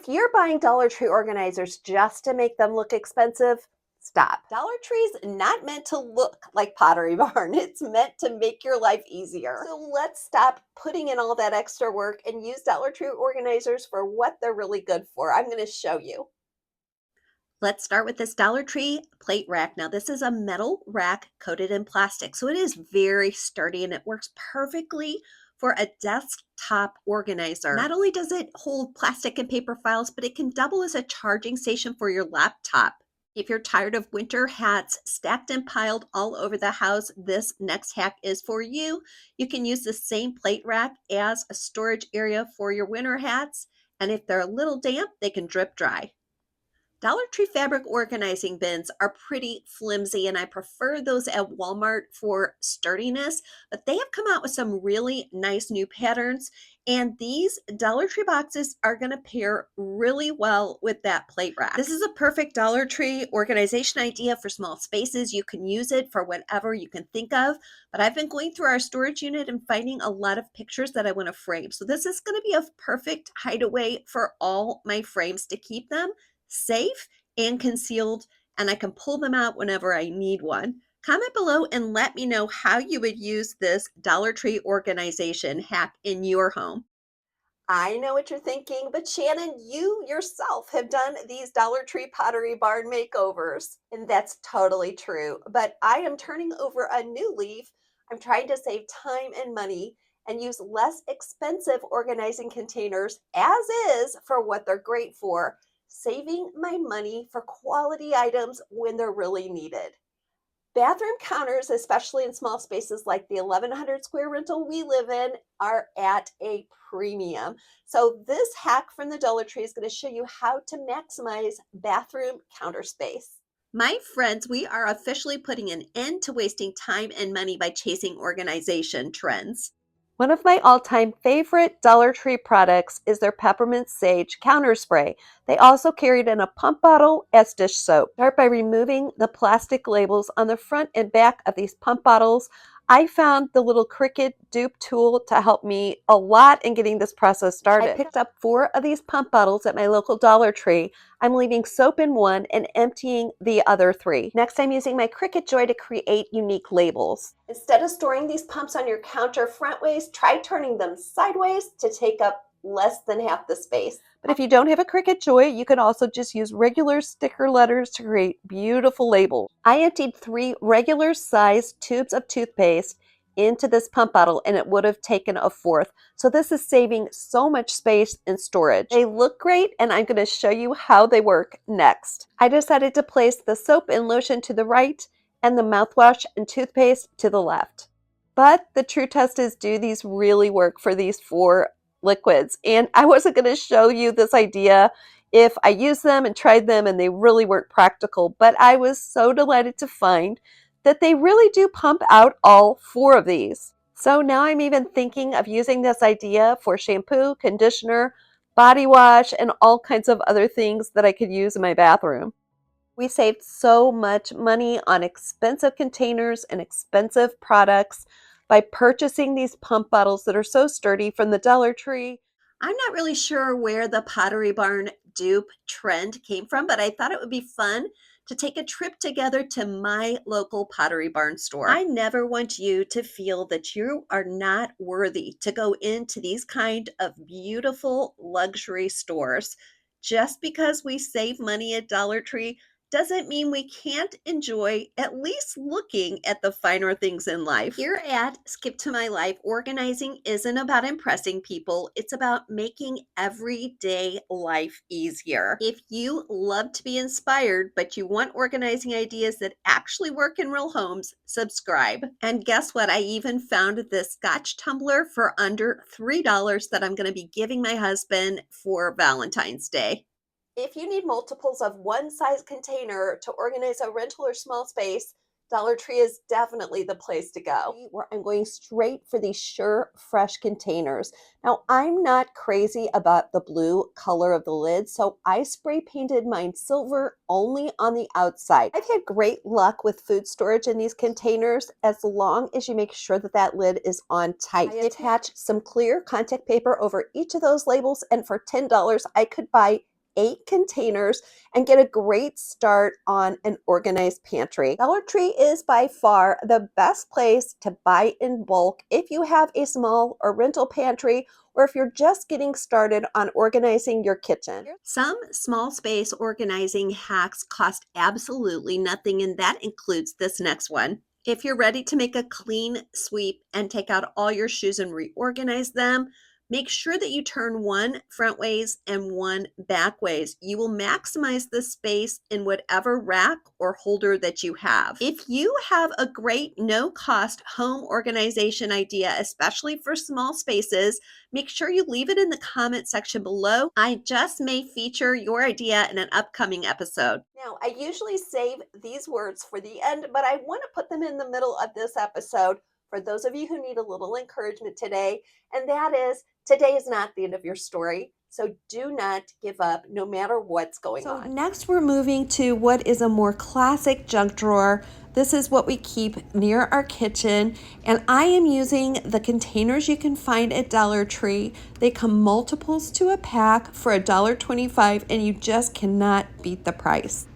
you're buying Dollar Tree organizers just to make them look expensive, stop. Dollar Tree's not meant to look like Pottery Barn. It's meant to make your life easier. So let's stop putting in all that extra work and use Dollar Tree organizers for what they're really good for. I'm going to show you. Let's start with this Dollar Tree plate rack. Now, this is a metal rack coated in plastic, so it is very sturdy and it works perfectly for a desktop organizer. Not only does it hold plastic and paper files, but it can double as a charging station for your laptop. If you're tired of winter hats stacked and piled all over the house, this next hack is for you. You can use the same plate rack as a storage area for your winter hats, and if they're a little damp, they can drip dry. Dollar Tree fabric organizing bins are pretty flimsy, and I prefer those at Walmart for sturdiness, but they have come out with some really nice new patterns, and these Dollar Tree boxes are going to pair really well with that plate rack. This is a perfect Dollar Tree organization idea for small spaces. You can use it for whatever you can think of, but I've been going through our storage unit and finding a lot of pictures that I want to frame. So this is going to be a perfect hideaway for all my frames to keep them safe and concealed, and I can pull them out whenever I need one. Comment below and let me know how you would use this Dollar Tree organization hack in your home. I know what you're thinking, but Shannon, you yourself have done these Dollar Tree Pottery Barn makeovers, and that's totally true. But I am turning over a new leaf. I'm trying to save time and money and use less expensive organizing containers as is for what they're great for, saving my money for quality items when they're really needed. Bathroom counters, especially in small spaces like the 1,100 square rental we live in, are at a premium. So this hack from the Dollar Tree is going to show you how to maximize bathroom counter space. My friends, we are officially putting an end to wasting time and money by chasing organization trends. One of my all-time favorite Dollar Tree products is their peppermint sage counter spray. They also carry it in a pump bottle as dish soap. Start by removing the plastic labels on the front and back of these pump bottles. I found the little Cricut Dupe tool to help me a lot in getting this process started. I picked up 4 of these pump bottles at my local Dollar Tree. I'm leaving soap in one and emptying the other 3. Next, I'm using my Cricut Joy to create unique labels. Instead of storing these pumps on your counter frontways, try turning them sideways to take up less than half the space. But if you don't have a Cricut Joy, you can also just use regular sticker letters to create beautiful labels. I emptied 3 regular sized tubes of toothpaste into this pump bottle, and it would have taken a 4th. So this is saving so much space and storage. They look great, and I'm going to show you how they work next. I decided to place the soap and lotion to the right and the mouthwash and toothpaste to the left. But the true test is, do these really work for these 4 liquids? And I wasn't going to show you this idea if I used them and tried them and they really weren't practical, but I was so delighted to find that they really do pump out all 4 of these. So now I'm even thinking of using this idea for shampoo, conditioner, body wash, and all kinds of other things that I could use in my bathroom. We saved so much money on expensive containers and expensive products by purchasing these pump bottles that are so sturdy from the Dollar Tree. I'm not really sure where the Pottery Barn dupe trend came from, but I thought it would be fun to take a trip together to my local Pottery Barn store. I never want you to feel that you are not worthy to go into these kind of beautiful luxury stores. Just because we save money at Dollar Tree doesn't mean we can't enjoy at least looking at the finer things in life. Here at Skip to My Life, organizing isn't about impressing people. It's about making everyday life easier. If you love to be inspired, but you want organizing ideas that actually work in real homes, subscribe. And guess what? I even found this Scotch tumbler for under $3 that I'm going to be giving my husband for Valentine's Day. If you need multiples of one size container to organize a rental or small space, Dollar Tree is definitely the place to go. I'm going straight for these Sure Fresh containers. Now, I'm not crazy about the blue color of the lid, so I spray painted mine silver only on the outside. I've had great luck with food storage in these containers as long as you make sure that that lid is on tight. I attached some clear contact paper over each of those labels, and for $10, I could buy 8 containers and get a great start on an organized pantry. Dollar Tree is by far the best place to buy in bulk if you have a small or rental pantry, or if you're just getting started on organizing your kitchen. Some small space organizing hacks cost absolutely nothing, and that includes this next one. If you're ready to make a clean sweep and take out all your shoes and reorganize them, make sure that you turn one front ways and one back ways. You will maximize the space in whatever rack or holder that you have. If you have a great no-cost home organization idea, especially for small spaces, make sure you leave it in the comment section below. I just may feature your idea in an upcoming episode. Now, I usually save these words for the end, but I want to put them in the middle of this episode for those of you who need a little encouragement today, and that is, today is not the end of your story, so do not give up no matter what's going on. So next we're moving to what is a more classic junk drawer. This is what we keep near our kitchen, and I am using the containers you can find at Dollar Tree. They come multiples to a pack for $1.25, and you just cannot beat the price.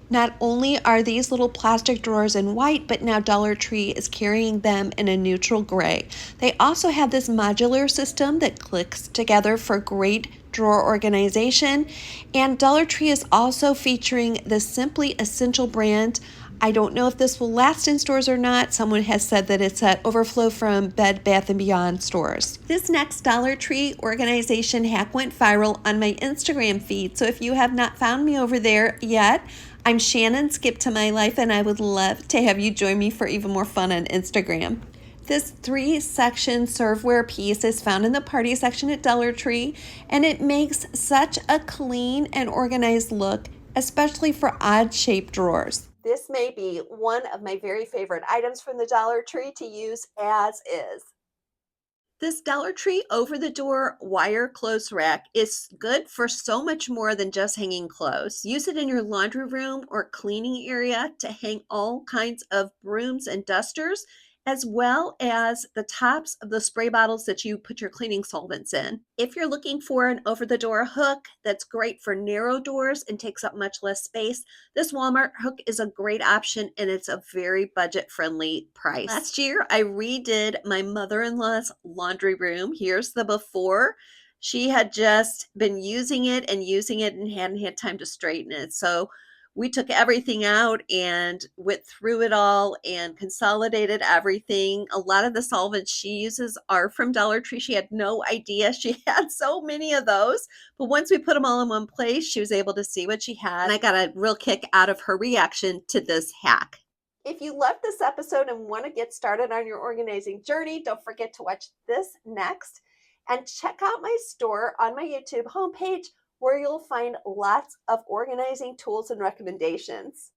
Not only are these little plastic drawers in white, but now Dollar Tree is carrying them in a neutral gray. They also have this modular system that clicks together for great drawer organization. And Dollar Tree is also featuring the Simply Essential brand. I don't know if this will last in stores or not. Someone has said that it's at overflow from Bed Bath & Beyond stores. This next Dollar Tree organization hack went viral on my Instagram feed. So if you have not found me over there yet, I'm Shannon Skip to My Life, and I would love to have you join me for even more fun on Instagram. This 3-section serveware piece is found in the party section at Dollar Tree, and it makes such a clean and organized look, especially for odd-shaped drawers. This may be one of my very favorite items from the Dollar Tree to use as is. This Dollar Tree over-the-door wire clothes rack is good for so much more than just hanging clothes. Use it in your laundry room or cleaning area to hang all kinds of brooms and dusters, as well as the tops of the spray bottles that you put your cleaning solvents in. If you're looking for an over-the-door hook that's great for narrow doors and takes up much less space, this Walmart hook is a great option, and it's a very budget-friendly price. Last year, I redid my mother-in-law's laundry room. Here's the before. She had just been using it and hadn't had time to straighten it. So we took everything out and went through it all and consolidated everything. A lot of the solvents she uses are from Dollar Tree. She had no idea she had so many of those. But once we put them all in one place, she was able to see what she had. And I got a real kick out of her reaction to this hack. If you loved this episode and want to get started on your organizing journey, don't forget to watch this next and check out my store on my YouTube homepage, where you'll find lots of organizing tools and recommendations.